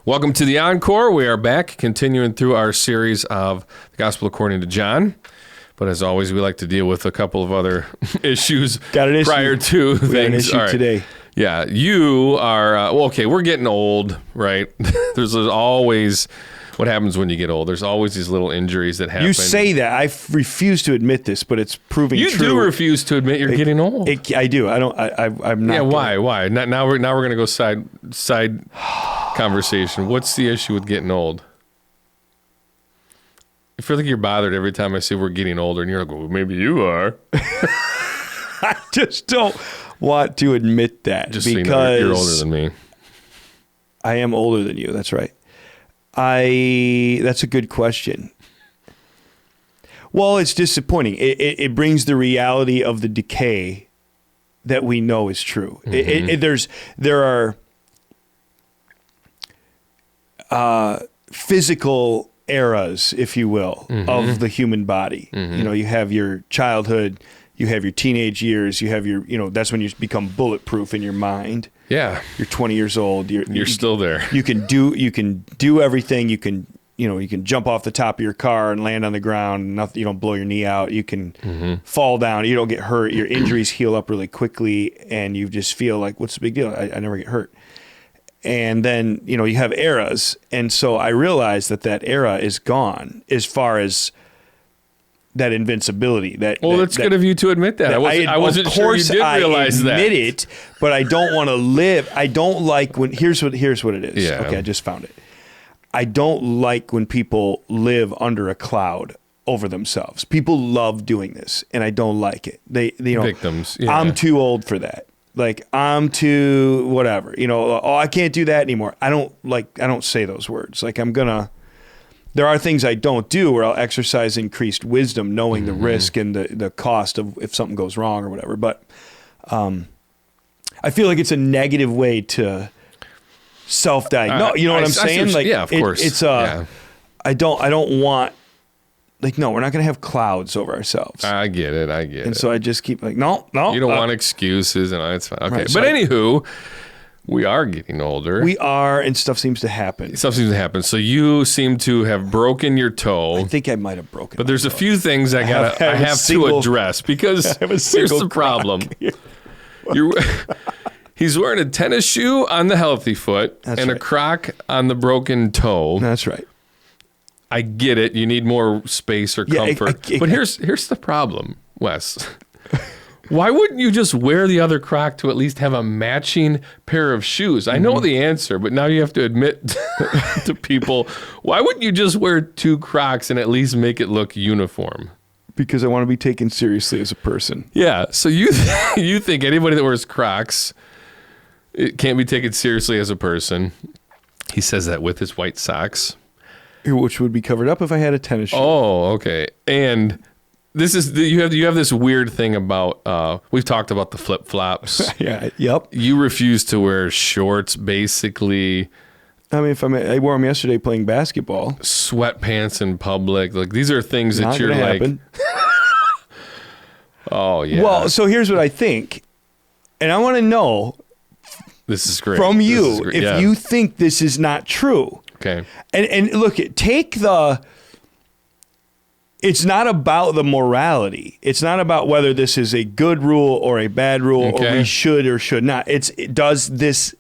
Welcome to the Encore. We are back, continuing through our series of the Gospel according to John. But as always, we like to deal with a couple of other issues prior to things. Got an issue today. Yeah, you are, okay, we're getting old, right? There's always, what happens when you get old? There's always these little injuries that happen. You say that. I refuse to admit this, but it's proving true. You do refuse to admit you're getting old. I do. I'm not. Yeah, why? Now we're going to go side conversation. What's the issue with getting old? I feel like you're bothered every time I say we're getting older, and you're like, well, maybe you are. I just don't want to admit that just because so you know, you're older than me. I am older than you. That's right. That's a good question. Well, it's disappointing. It brings the reality of the decay that we know is true. Mm-hmm. There are physical eras, if you will, mm-hmm. of the human body. Mm-hmm. You know, you have your childhood, you have your teenage years, you have your, that's when you become bulletproof in your mind. Yeah. You're 20 years old. You're still there. You can do everything. You can jump off the top of your car and land on the ground. Nothing, you don't blow your knee out. You can mm-hmm. fall down. You don't get hurt. Your injuries heal up really quickly, and you just feel like, what's the big deal? I never get hurt. And then, you have eras. And so I realized that era is gone as far as that invincibility. That's good of you to admit that. I wasn't sure you did realize that. I admit it, but I don't want to live. I don't like when, here's what it is. Yeah. Okay, I just found it. I don't like when people live under a cloud over themselves. People love doing this, and I don't like it. They victims. Yeah. I'm too old for that. Like, I'm too whatever. I can't do that anymore. I don't say those words. Like, there are things I don't do where I'll exercise increased wisdom, knowing mm-hmm. the risk and the cost of if something goes wrong or whatever. But I feel like it's a negative way to self-diagnose. You know what I'm saying? Like, yeah, of course. I don't want. Like, no, we're not going to have clouds over ourselves. I get it. And so I just keep like, no. You don't want excuses, and it's fine. Okay, right, but anywho, we are getting older. We are, and stuff seems to happen. So you seem to have broken your toe. I think I might have broken. But there's a few things I have to address because here's the problem. He's wearing a tennis shoe on the healthy foot and a Croc on the broken toe. That's right. I get it. You need more space or comfort. But here's the problem, Wes. Why wouldn't you just wear the other Croc to at least have a matching pair of shoes? I know the answer, but now you have to admit to people, why wouldn't you just wear two Crocs and at least make it look uniform? Because I want to be taken seriously as a person. Yeah. So you think anybody that wears Crocs it can't be taken seriously as a person. He says that with his white socks. Which would be covered up if I had a tennis shoe. Oh, okay. And this is you have this weird thing about we've talked about the flip flops. Yeah. Yep. You refuse to wear shorts, basically. I mean, I wore them yesterday playing basketball. Sweatpants in public, like these are things that you're like. Happen. Oh yeah. Well, so here's what I think, and I want to know. This is great from you if you think this is not true. Okay. And look, it's not about the morality. It's not about whether this is a good rule or a bad rule or we should or should not. Does this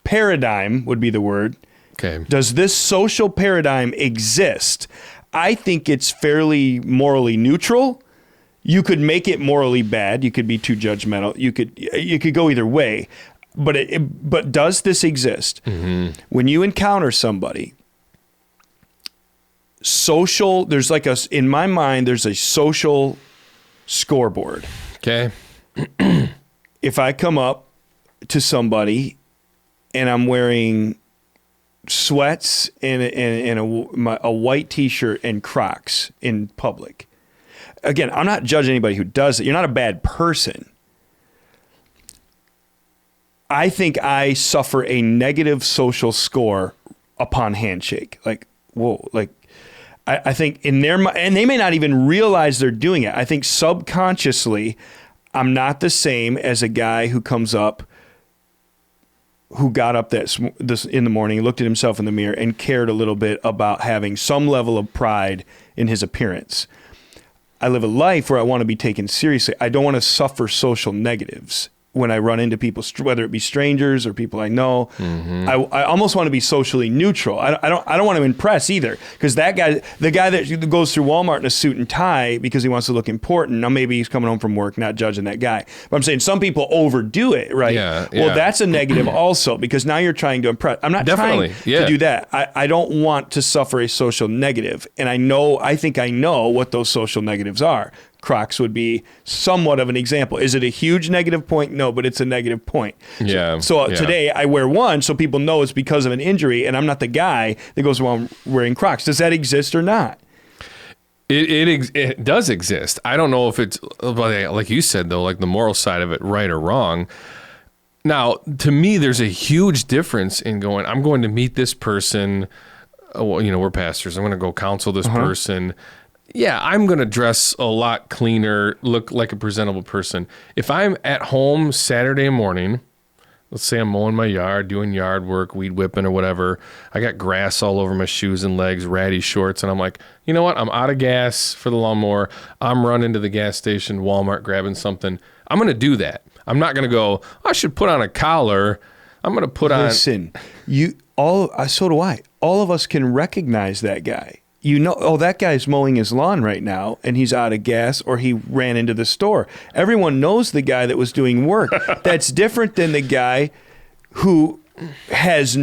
paradigm would be the word. Okay. Does this social paradigm exist? I think it's fairly morally neutral. You could make it morally bad. You could be too judgmental. You could go either way. But does this exist? Mm-hmm. When you encounter somebody, in my mind, there's a social scoreboard. Okay. If I come up to somebody and I'm wearing sweats and a white t-shirt and Crocs in public, again, I'm not judging anybody who does it. You're not a bad person. I think I suffer a negative social score upon handshake. Like, whoa, like I think in their mind, and they may not even realize they're doing it. I think subconsciously, I'm not the same as a guy who comes up who got up this in the morning, looked at himself in the mirror, and cared a little bit about having some level of pride in his appearance. I live a life where I want to be taken seriously. I don't want to suffer social negatives when I run into people, whether it be strangers or people I know. I almost want to be socially neutral. I don't want to impress either, because the guy that goes through Walmart in a suit and tie because he wants to look important. Now maybe he's coming home from work, not judging that guy, but I'm saying some people overdo it, right? Well, that's a negative also, because now you're trying to impress. I'm not trying to do that. I don't want to suffer a social negative, and I think I know what those social negatives are. Crocs would be somewhat of an example. Is it a huge negative point? No, but it's a negative point. So today I wear one so people know it's because of an injury, and I'm not the guy that goes around wearing Crocs. Does that exist or not? It does exist. I don't know if it's, like you said, though, like the moral side of it, right or wrong. Now, to me, there's a huge difference in going, I'm going to meet this person. We're pastors. I'm going to go counsel this person. Yeah, I'm going to dress a lot cleaner, look like a presentable person. If I'm at home Saturday morning, let's say I'm mowing my yard, doing yard work, weed whipping or whatever, I got grass all over my shoes and legs, ratty shorts, and I'm like, you know what? I'm out of gas for the lawnmower. I'm running to the gas station, Walmart, grabbing something. I'm going to do that. I'm not going to go, I should put on a collar. I'm going to put on... Listen, so do I. All of us can recognize that guy. That guy's mowing his lawn right now and he's out of gas, or he ran into the store. Everyone knows the guy that was doing work. That's different than the guy who has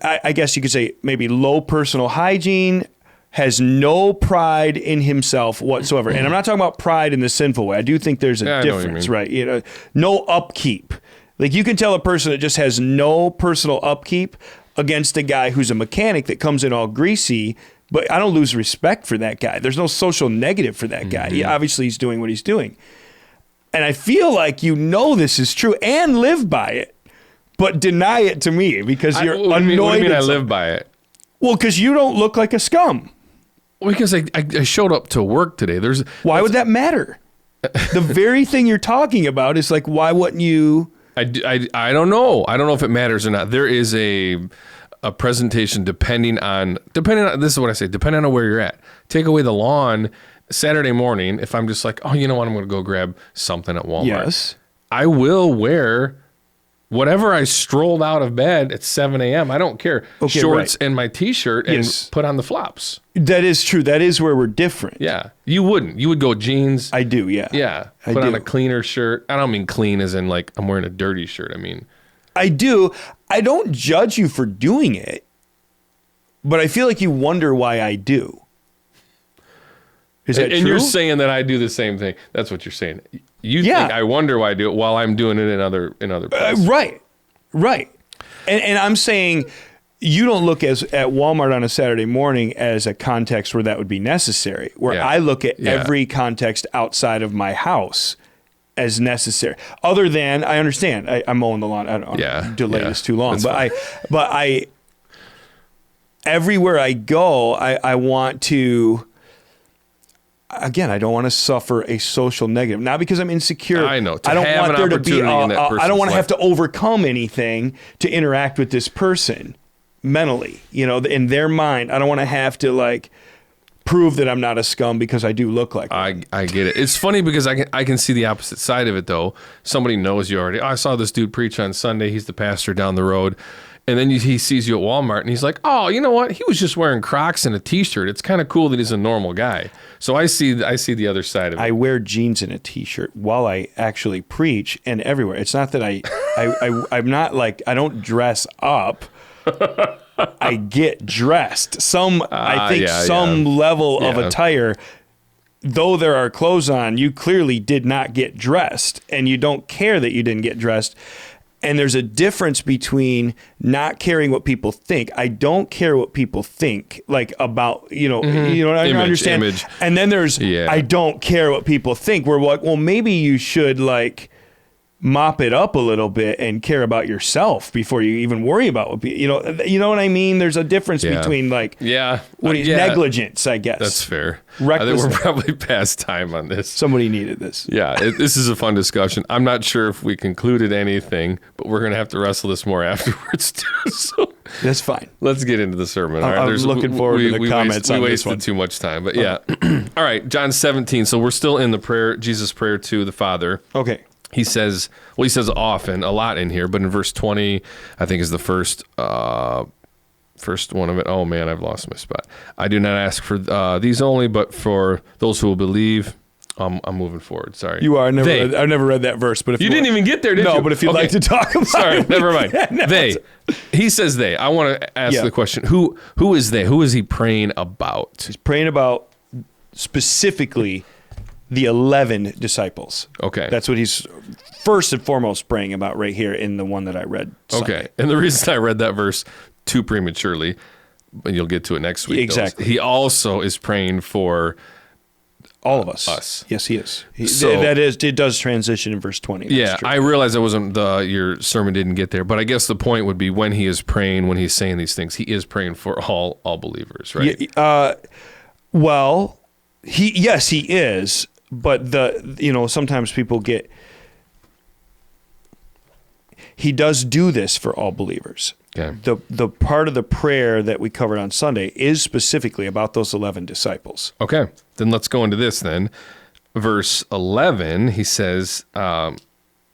I guess you could say maybe low personal hygiene, has no pride in himself whatsoever. And I'm not talking about pride in the sinful way. I do think there's a difference, right? No upkeep. Like, you can tell a person that just has no personal upkeep against a guy who's a mechanic that comes in all greasy, but I don't lose respect for that guy. There's no social negative for that guy. Obviously, he's doing what he's doing. And I feel like this is true and live by it, but deny it to me because you're annoyed. What do you mean I live by it? Well, because you don't look like a scum. Well, because I showed up to work today. Why would that matter? The very thing you're talking about is like, why wouldn't you... I don't know. I don't know if it matters or not. There is a presentation depending on, this is what I say, depending on where you're at. Take away the lawn Saturday morning. If I'm just like, oh, you know what? I'm going to go grab something at Walmart. Yes. I will wear whatever I strolled out of bed at 7 a.m. I don't care. Okay, shorts and my t-shirt and put on the flops. That is true. That is where we're different. Yeah. You wouldn't. You would go jeans. I do, yeah. Yeah. Put on a cleaner shirt. I don't mean clean as in like I'm wearing a dirty shirt. I mean. I do. I don't judge you for doing it, but I feel like you wonder why I do. Is that true? And you're saying that I do the same thing. That's what you're saying. You think I wonder why I do it while I'm doing it in other places. Right. And I'm saying you don't look at Walmart on a Saturday morning as a context where that would be necessary, where I look at every context outside of my house as necessary. Other than, I understand, I'm mowing the lawn. I don't want to delay this too long. But I everywhere I go, I want to... Again, I don't want to suffer a social negative. Not because I'm insecure. I know. I don't want there to be. I don't want to have to overcome anything to interact with this person mentally. In their mind, I don't want to have to like prove that I'm not a scum because I do look like one. I get it. It's funny because I can see the opposite side of it though. Somebody knows you already. Oh, I saw this dude preach on Sunday. He's the pastor down the road. And then he sees you at Walmart and he's like, oh, you know what? He was just wearing Crocs and a t-shirt. It's kind of cool that he's a normal guy. So I see the other side of it. I wear jeans and a t-shirt while I actually preach and everywhere. It's not that I'm not like, I don't dress up. I get dressed. Some level of attire, though there are clothes on, you clearly did not get dressed and you don't care that you didn't get dressed. And there's a difference between not caring what people think. I don't care what people think, like about, you know what I understand. Image. And then there's, I don't care what people think. We're like, well, maybe you should like mop it up a little bit and care about yourself before you even worry about what you know what I mean? There's a difference between negligence, I guess. That's fair. Recklessness. I think we're probably past time on this. Somebody needed this. Yeah, this is a fun discussion. I'm not sure if we concluded anything, but we're going to have to wrestle this more afterwards too. So that's fine. Let's get into the sermon. All right, I'm looking forward to the comments on this one. We wasted too much time, but yeah. All right, John 17. So we're still in the prayer, Jesus' prayer to the Father. Okay. He says often, a lot in here, but in verse 20, I think is the first one of it. Oh man, I've lost my spot. I do not ask for these only, but for those who will believe. I'm moving forward. Sorry. You are. I've never read that verse, but if you didn't even get there, did you? No, but if you'd like to talk about it. Never mind. They. He says they. I want to ask the question, who is they? Who is he praying about? He's praying about specifically the 11 disciples. Okay. That's what he's first and foremost praying about right here in the one that I read Sunday. Okay. And the reason I read that verse too prematurely, but you'll get to it next week. Exactly. He also is praying for all of us. Us. Yes, he is. It does transition in verse 20. Yeah, I realize that wasn't your sermon didn't get there, but I guess the point would be when he is praying, when he's saying these things, he is praying for all believers, right? He is. But sometimes people he does do this for all believers. Okay. The part of the prayer that we covered on Sunday is specifically about those 11 disciples. Okay. Then let's go into this then. Verse 11, he says,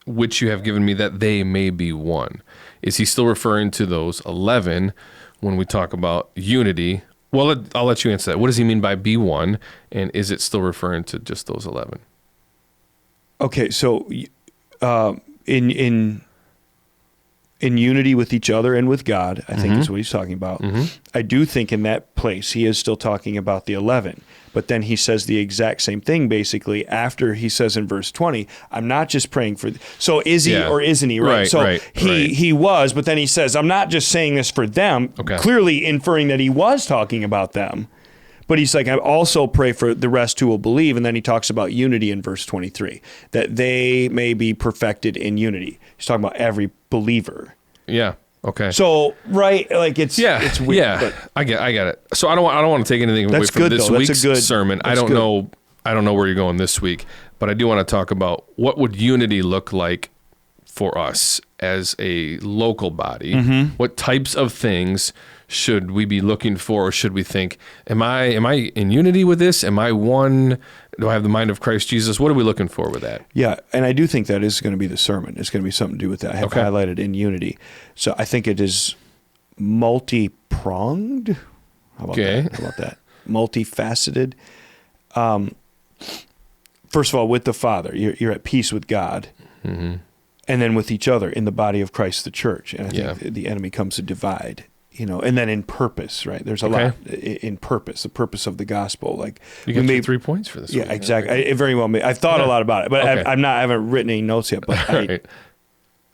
which you have given me that they may be one. Is he still referring to those 11 when we talk about unity? Well, I'll let you answer that. What does he mean by be one? And is it still referring to just those 11? Okay, so in unity with each other and with God, I think is what he's talking about. Mm-hmm. I do think in that place he is still talking about the 11. But then he says the exact same thing basically after he says in verse 20, I'm not just praying for... So is he or isn't he? Right. So he was, but then he says, I'm not just saying this for them, clearly inferring that he was talking about them. But he's like, I also pray for the rest who will believe. And then he talks about unity in verse 23, that they may be perfected in unity. He's talking about every believer. Yeah. Okay. So, right, like it's weird. Yeah, but I get it. So I don't want to take anything away from this week's sermon. I don't know where you're going this week, but I do want to talk about what would unity look like for us as a local body. Mm-hmm. What types of things should we be looking for, or should we think, am I in unity with this? Am I one? Do I have the mind of Christ Jesus? What are we looking for with that? Yeah, and I do think that is going to be the sermon. It's going to be something to do with that. I have highlighted in unity. So I think it is multi-pronged. How about that? Multifaceted. First of all, with the Father, you're at peace with God. Mm-hmm. And then with each other in the body of Christ, the church. And I think the enemy comes to divide. And then in purpose, right? There's a lot in purpose, the purpose of the gospel. Like you got 3 points for this. Yeah, exactly. It very well may. I've thought a lot about it, but I haven't written any notes yet. But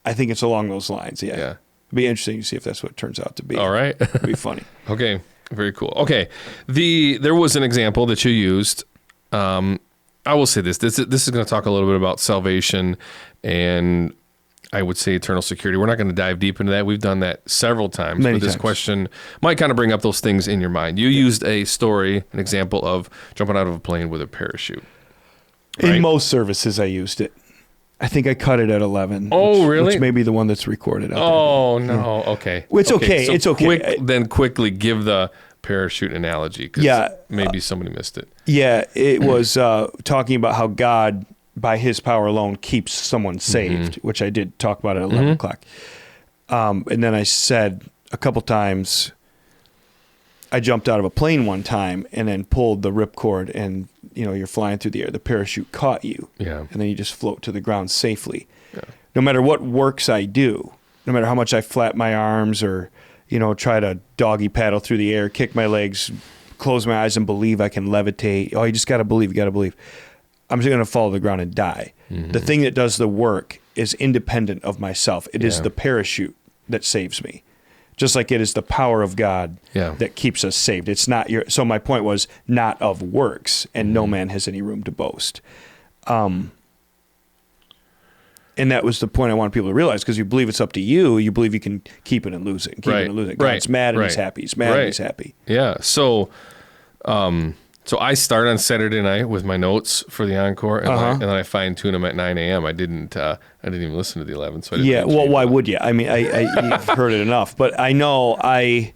I think it's along those lines. Yeah. It'd be interesting to see if that's what it turns out to be. All right. It'd be funny. Okay. Very cool. Okay. There was an example that you used. I will say this. This is going to talk a little bit about salvation and I would say eternal security. We're not going to dive deep into that. We've done that several times. But this question might kind of bring up those things in your mind. You used a story, an example of jumping out of a plane with a parachute. Right? In most services, I used it. I think I cut it at 11. Oh, really? Which may be the one that's recorded out there. No. Okay. It's okay. So it's okay. Quickly give the parachute analogy. Maybe somebody missed it. Yeah. It was talking about how God, by his power alone, keeps someone saved, which I did talk about at 11 o'clock. And then I said a couple times, I jumped out of a plane one time and then pulled the ripcord and, you're flying through the air. The parachute caught you. Yeah. And then you just float to the ground safely. Yeah. No matter what works I do, no matter how much I flap my arms or, try to doggy paddle through the air, kick my legs, close my eyes and believe I can levitate. Oh, you just got to believe. You got to believe. I'm just going to fall to the ground and die. Mm-hmm. The thing that does the work is independent of myself. It is the parachute that saves me. Just like it is the power of God that keeps us saved. It's not so my point was not of works, and no man has any room to boast. And that was the point I want people to realize, because you believe it's up to you. You believe you can keep it and lose it. God's mad and he's happy. He's mad and he's happy. Yeah. So I start on Saturday night with my notes for the Encore, and then I fine tune them at 9 a.m. I didn't even listen to the 11. So I didn't well, why would you? I mean, you've heard it enough. But I know I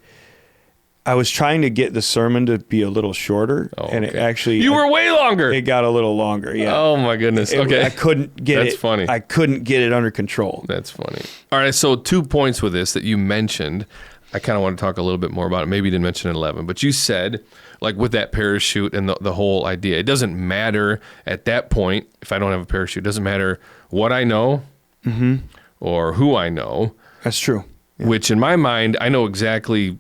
was trying to get the sermon to be a little shorter, and it actually... You were way longer! It got a little longer, yeah. Oh, my goodness. Okay. I couldn't get That's funny. I couldn't get it under control. That's funny. All right, so 2 points with this that you mentioned. I kind of want to talk a little bit more about it. Maybe you didn't mention it 11, but you said, like with that parachute and the whole idea, it doesn't matter at that point, if I don't have a parachute, it doesn't matter what I know or who I know. That's true. Yeah. Which in my mind, I know exactly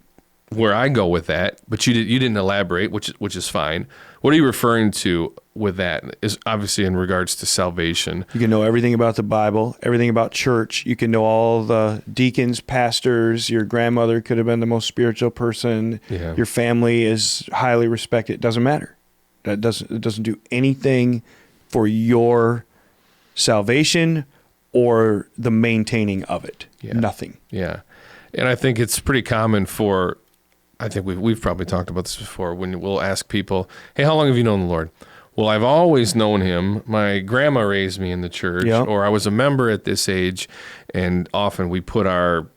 where I go with that, but you didn't elaborate, which is fine. What are you referring to with that? Is obviously in regards to salvation. You can know everything about the Bible, everything about church. You can know all the deacons, pastors. Your grandmother could have been the most spiritual person. Yeah. Your family is highly respected. It doesn't matter. It doesn't do anything for your salvation or the maintaining of it. Yeah. Nothing. Yeah. And I think it's pretty common for, I think we've probably talked about this before, when we'll ask people, hey, how long have you known the Lord? Well, I've always known him. My grandma raised me in the church, or I was a member at this age. And often we put our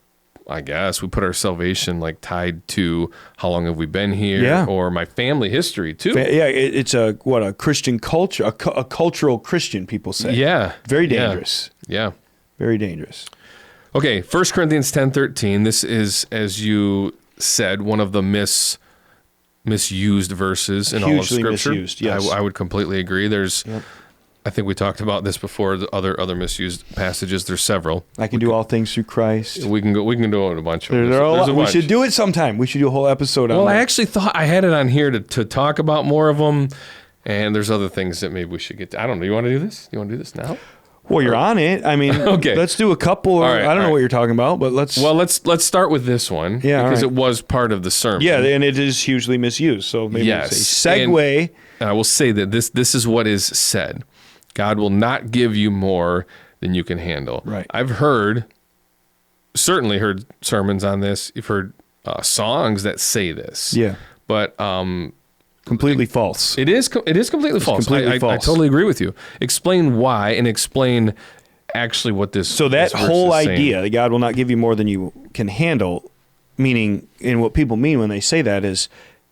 salvation like tied to how long have we been here, or my family history too. It's a Christian culture, a cultural Christian, people say. Yeah. Very dangerous. Yeah. Very dangerous. Okay, 1 Corinthians 10:13. This is, as you said, one of the misused verses in all of Scripture. Misused, yes. I would completely agree. There's, I think we talked about this before. The other misused passages. There's several. I can do all things through Christ. We can do a bunch of them. We should do it sometime. We should do a whole episode on. Well, that. I actually thought I had it on here to talk about more of them, and there's other things that maybe we should get to. I don't know. You want to do this? You want to do this now? Well, you're on it. I mean, okay. Let's do a couple. I don't know what you're talking about, but let's start with this one. Yeah, because it was part of the sermon. Yeah, and it is hugely misused. So maybe say segue. And I will say that this is what is said. God will not give you more than you can handle. Right. I've certainly heard sermons on this. You've heard songs that say this. Yeah. But completely false. It is completely false. Completely false. I totally agree with you. Explain why, and explain actually what this. So that whole idea that God will not give you more than you can handle, meaning, and what people mean when they say that is,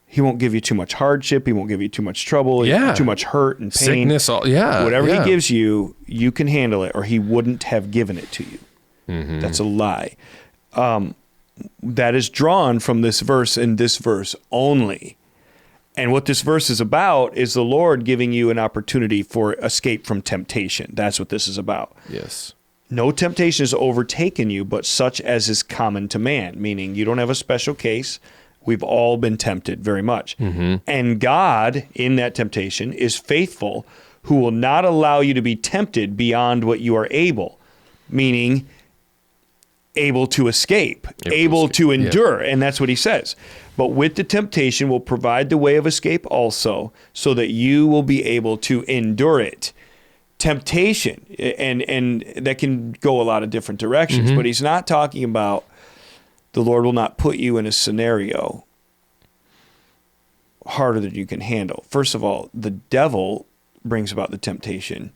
He won't give you too much hardship. He won't give you too much trouble. Too much hurt and pain. Sickness. Whatever He gives you, you can handle it, or He wouldn't have given it to you. Mm-hmm. That's a lie. That is drawn from this verse and this verse only. And what this verse is about is the Lord giving you an opportunity for escape from temptation. That's what this is about. Yes. No temptation has overtaken you, but such as is common to man, meaning you don't have a special case. We've all been tempted very much. Mm-hmm. And God, in that temptation, is faithful, who will not allow you to be tempted beyond what you are able, meaning able to escape, able to endure. Yeah. And that's what he says. But with the temptation will provide the way of escape also, so that you will be able to endure it. Temptation, and that can go a lot of different directions, mm-hmm. but he's not talking about the Lord will not put you in a scenario harder than you can handle. First of all, the devil brings about the temptation,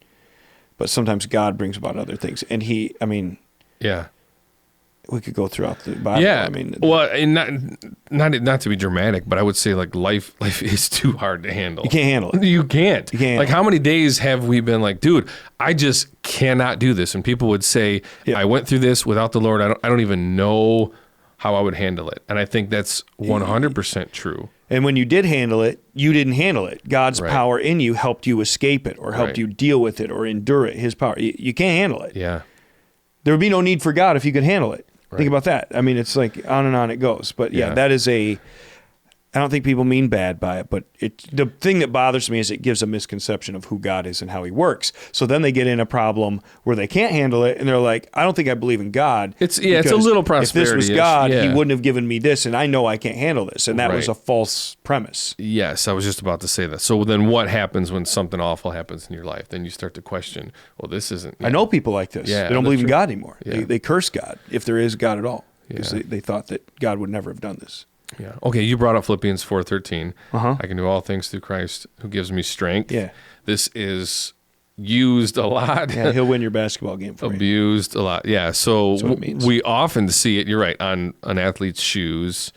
but sometimes God brings about other things. And yeah. We could go throughout the Bible. Yeah. Well, and not to be dramatic, but I would say like life is too hard to handle. You can't handle it. You can't. Like how many days have we been like, dude, I just cannot do this. And people would say, I went through this without the Lord. I don't even know how I would handle it. And I think that's 100% true. And when you did handle it, you didn't handle it. God's power in you helped you escape it, or helped you deal with it, or endure it. His power. You can't handle it. Yeah. There would be no need for God if you could handle it. Think about that. I mean, it's like on and on it goes. But that is I don't think people mean bad by it, but the thing that bothers me is it gives a misconception of who God is and how he works. So then they get in a problem where they can't handle it, and they're like, I don't think I believe in God. It's a little prosperity. If this was God, he wouldn't have given me this, and I know I can't handle this. And that was a false premise. Yes, I was just about to say that. So then what happens when something awful happens in your life? Then you start to question, well, this isn't... I know people like this. Yeah, they don't believe in God anymore. Yeah. They curse God, if there is God at all, because they thought that God would never have done this. Yeah. Okay, you brought up Philippians 4:13. Uh-huh. I can do all things through Christ who gives me strength. Yeah. This is used a lot. Yeah, he'll win your basketball game for you. Abused a lot. Yeah, so That's what it means. we often see it, you're right, on an athlete's shoes,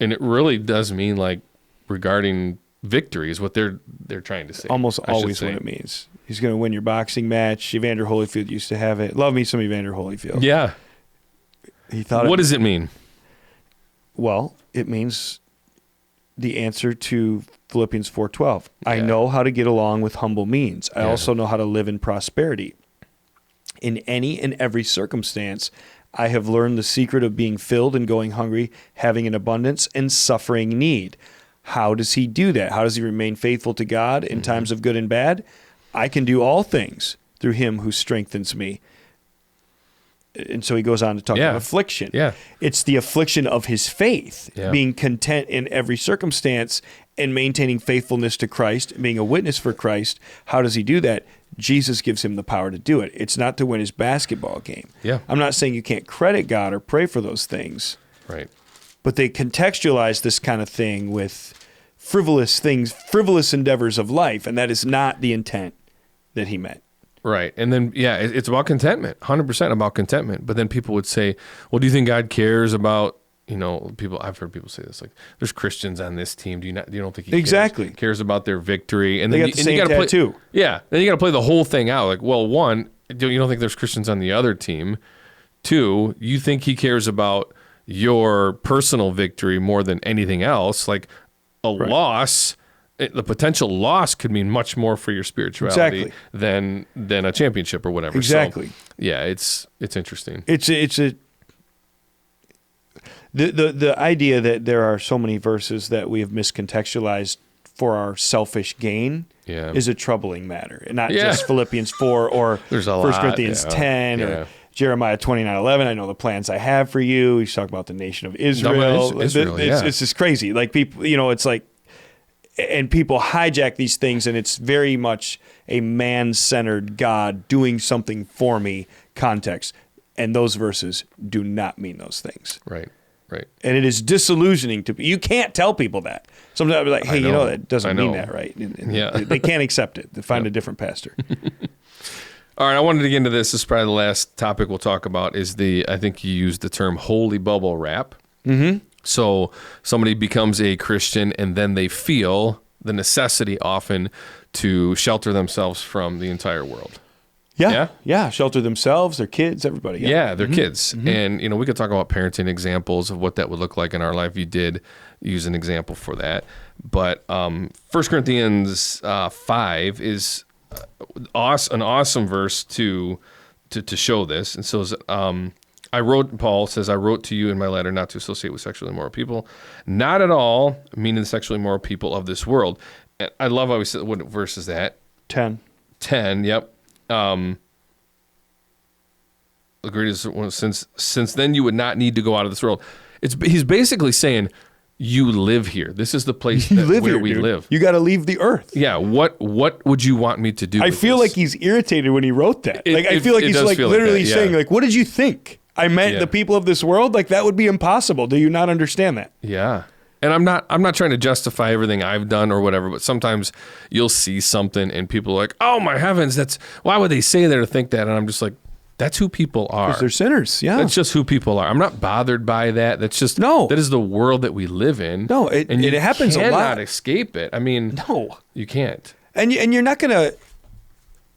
and it really does mean like regarding victory is what they're trying to say. Almost always what it means. He's going to win your boxing match. Evander Holyfield used to have it. Love me some Evander Holyfield. Yeah. He thought. What does it mean? Well, it means the answer to Philippians 4:12. I know how to get along with humble means. I also know how to live in prosperity. In any and every circumstance, I have learned the secret of being filled and going hungry, having an abundance, and suffering need. How does he do that? How does he remain faithful to God in times of good and bad? I can do all things through him who strengthens me. And so he goes on to talk about affliction. Yeah. It's the affliction of his faith, being content in every circumstance and maintaining faithfulness to Christ, being a witness for Christ. How does he do that? Jesus gives him the power to do it. It's not to win his basketball game. Yeah. I'm not saying you can't credit God or pray for those things. Right. But they contextualize this kind of thing with frivolous things, frivolous endeavors of life, and that is not the intent that he meant. Right. And then, it's about contentment, 100% about contentment. But then people would say, well, do you think God cares about, I've heard people say this, like, there's Christians on this team. You don't think he cares about their victory? And they then got the same tattoo. Yeah. Then you got to play the whole thing out. Like, well, one, you don't think there's Christians on the other team. Two, you think he cares about your personal victory more than anything else. Like a loss, the potential loss could mean much more for your spirituality than a championship or whatever. Exactly. So, it's interesting. The idea that there are so many verses that we have miscontextualized for our selfish gain is a troubling matter. And not just Philippians 4 or 1 Corinthians 10 or Jeremiah 29:11. I know the plans I have for you. He's talking about the nation of Israel. It's just crazy. Like people, it's like, and people hijack these things, and it's very much a man-centered God doing something for me context. And those verses do not mean those things. Right. And it is disillusioning to you. Can't tell people that. Sometimes I'll be like, hey, that doesn't mean that, right? And they can't accept it. They find a different pastor. All right, I wanted to get into this. This is probably the last topic we'll talk about is I think you used the term holy bubble wrap. Mm-hmm. So somebody becomes a Christian and then they feel the necessity often to shelter themselves from the entire world. Yeah. Shelter themselves, their kids, everybody. Yeah, their kids. Mm-hmm. And, we could talk about parenting examples of what that would look like in our life. You did use an example for that. But 1 Corinthians 5 is an awesome verse to show this. And so Paul says, I wrote to you in my letter not to associate with sexually immoral people, not at all, meaning the sexually immoral people of this world. And I love how we said, what verse is that? 10, yep. Agreed. Since then you would not need to go out of this world. He's basically saying, you live here. This is the place where we live. You got to leave the earth. Yeah. What would you want me to do? I feel like he's irritated when he wrote that. I feel like he's like literally saying, like, what did you think? I meant the people of this world? Like, that would be impossible. Do you not understand that? Yeah. And I'm not trying to justify everything I've done or whatever, but sometimes you'll see something and people are like, oh my heavens, why would they say that or think that? And I'm just like, that's who people are. Because they're sinners, yeah. That's just who people are. I'm not bothered by that. That's just, that is the world that we live in. No, it happens a lot. You cannot escape it. I mean, no. You can't. And you're not going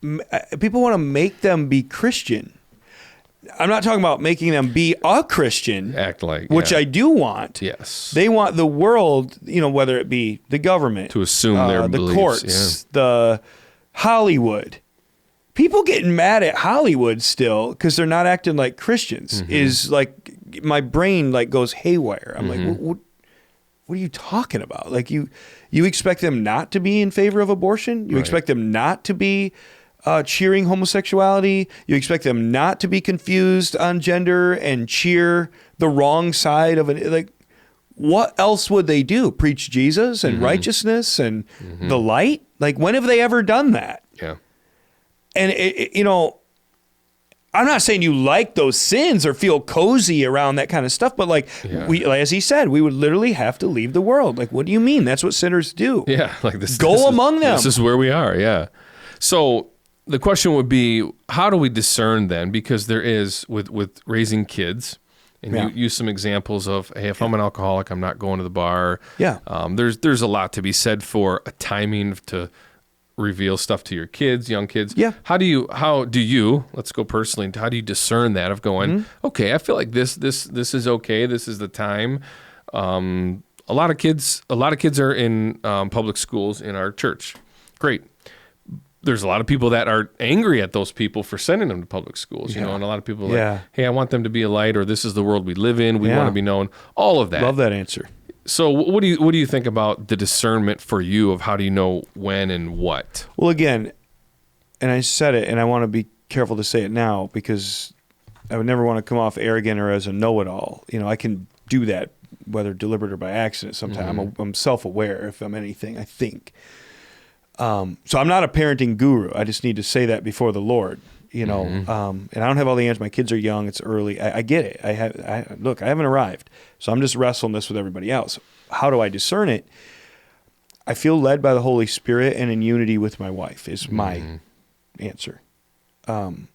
to, people want to make them be Christian. I'm not talking about making them be a Christian. Act like. Which I do want. Yes. They want the world, whether it be the government. To assume their beliefs. The courts, the Hollywood. People getting mad at Hollywood still because they're not acting like Christians is like, my brain like goes haywire. I'm like, what are you talking about? Like you expect them not to be in favor of abortion? You expect them not to be cheering homosexuality? You expect them not to be confused on gender and cheer the wrong side of it? Like, what else would they do? Preach Jesus and righteousness and the light? Like, when have they ever done that? Yeah. And, I'm not saying you like those sins or feel cozy around that kind of stuff, but like as he said, we would literally have to leave the world. Like, what do you mean? That's what sinners do. Yeah. Like this. Go among them. This is where we are. Yeah. So the question would be, how do we discern then? Because there is with raising kids, and you use some examples of, hey, if I'm an alcoholic, I'm not going to the bar. Yeah. There's a lot to be said for a timing to reveal stuff to your kids, young kids. Yeah. How do you, let's go personally, how do you discern that of going, okay, I feel like this is okay. This is the time. A lot of kids are in public schools in our church. Great. There's a lot of people that are angry at those people for sending them to public schools, and a lot of people are like, hey, I want them to be a light, or this is the world we live in. We want to be known. All of that. Love that answer. So what do you think about the discernment for you of how do you know when and what? Well, again, and I said it, and I want to be careful to say it now because I would never want to come off arrogant or as a know-it-all. I can do that, whether deliberate or by accident sometimes. I'm self-aware if I'm anything, I think. So I'm not a parenting guru. I just need to say that before the Lord, and I don't have all the answers. My kids are young. It's early. I get it. I haven't arrived. So I'm just wrestling this with everybody else. How do I discern it? I feel led by the Holy Spirit and in unity with my wife is my answer. And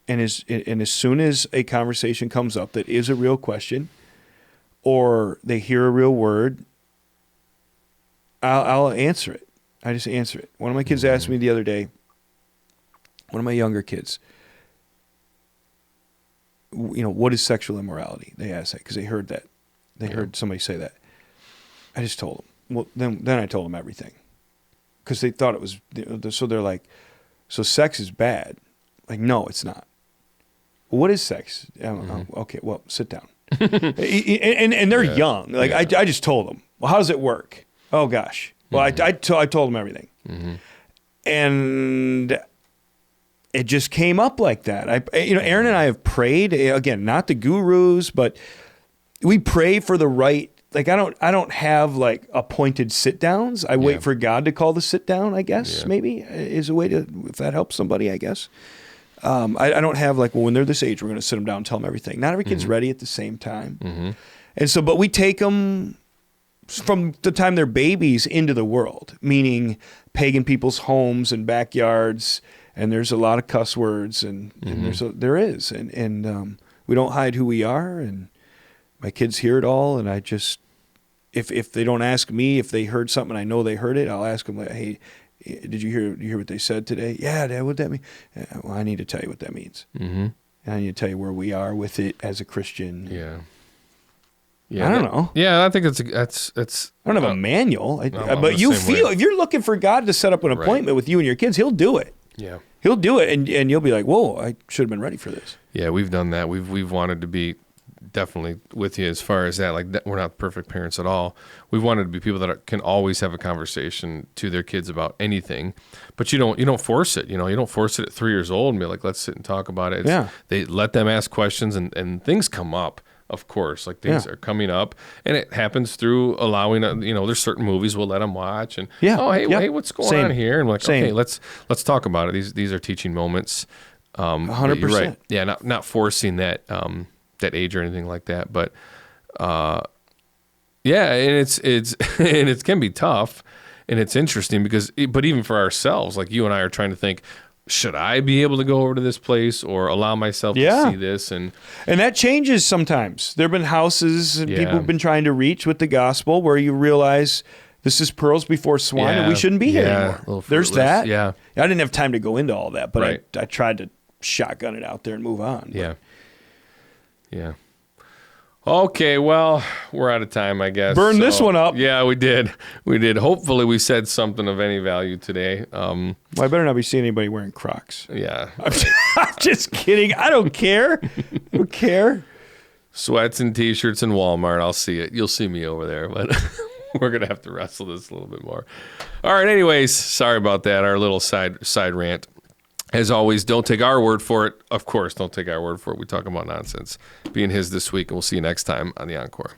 as soon as a conversation comes up that is a real question, or they hear a real word, I'll answer it. I just answer it. One of my kids asked me the other day, one of my younger kids, what is sexual immorality? They asked that because they heard that. They heard somebody say that. I just told them. Well, then I told them everything because they thought it was, so they're like, so sex is bad. Like, no, it's not. Well, what is sex? Okay, well, sit down. and they're young. Like, I just told them, well, how does it work? Oh, gosh. Well, I told them everything. And it just came up like that. Aaron and I have prayed, again, not the gurus, but we pray for the right. Like, I don't have like appointed sit downs. I wait for God to call the sit down, I guess, maybe is a way to, if that helps somebody, I guess. I don't have like, well, when they're this age, we're going to sit them down and tell them everything. Not every kid's ready at the same time. And so, but we take them from the time they're babies into the world, meaning pagan people's homes and backyards. And there's a lot of cuss words and there is. And we don't hide who we are. And my kids hear it all. And I just, if they don't ask me, if they heard something, I know they heard it, I'll ask them, like, hey, did you hear what they said today? Yeah, Dad, what'd that mean? Well, I need to tell you what that means. And I need to tell you where we are with it as a Christian. Yeah, I don't know. Yeah, I think that's. I don't have a manual, but you feel if you're looking for God to set up an appointment with you and your kids, He'll do it. Yeah, He'll do it, and you'll be like, "Whoa, I should have been ready for this." Yeah, we've done that. We've wanted to be definitely with you as far as that. Like, we're not perfect parents at all. We've wanted to be people that can always have a conversation to their kids about anything, but you don't force it. You don't force it at 3 years old and be like, let's sit and talk about it. They let them ask questions and things come up. Of course, like things are coming up, and it happens through allowing. There's certain movies we'll let them watch, and hey, what's going on here? And we're like, okay, let's talk about it. These are teaching moments. 100%. Right. Yeah, not forcing that that age or anything like that, but and it's and it can be tough, and it's interesting but even for ourselves, like you and I are trying to think, should I be able to go over to this place or allow myself to see this? And that changes sometimes. There have been houses and people have been trying to reach with the gospel where you realize this is pearls before swine and we shouldn't be here anymore. There's that. Yeah. I didn't have time to go into all that, but I tried to shotgun it out there and move on. Yeah. Yeah. Okay, well, we're out of time, I guess. Burn this one up. Yeah, we did. Hopefully we said something of any value today. Well, I better not be seeing anybody wearing Crocs. Yeah. I'm just kidding. I don't care. I don't care. Sweats and T-shirts in Walmart. I'll see it. You'll see me over there, but we're going to have to wrestle this a little bit more. All right, anyways, sorry about that. Our little side rant. As always, don't take our word for it. Of course, don't take our word for it. We talk about nonsense. Being his this week, and we'll see you next time on the Encore.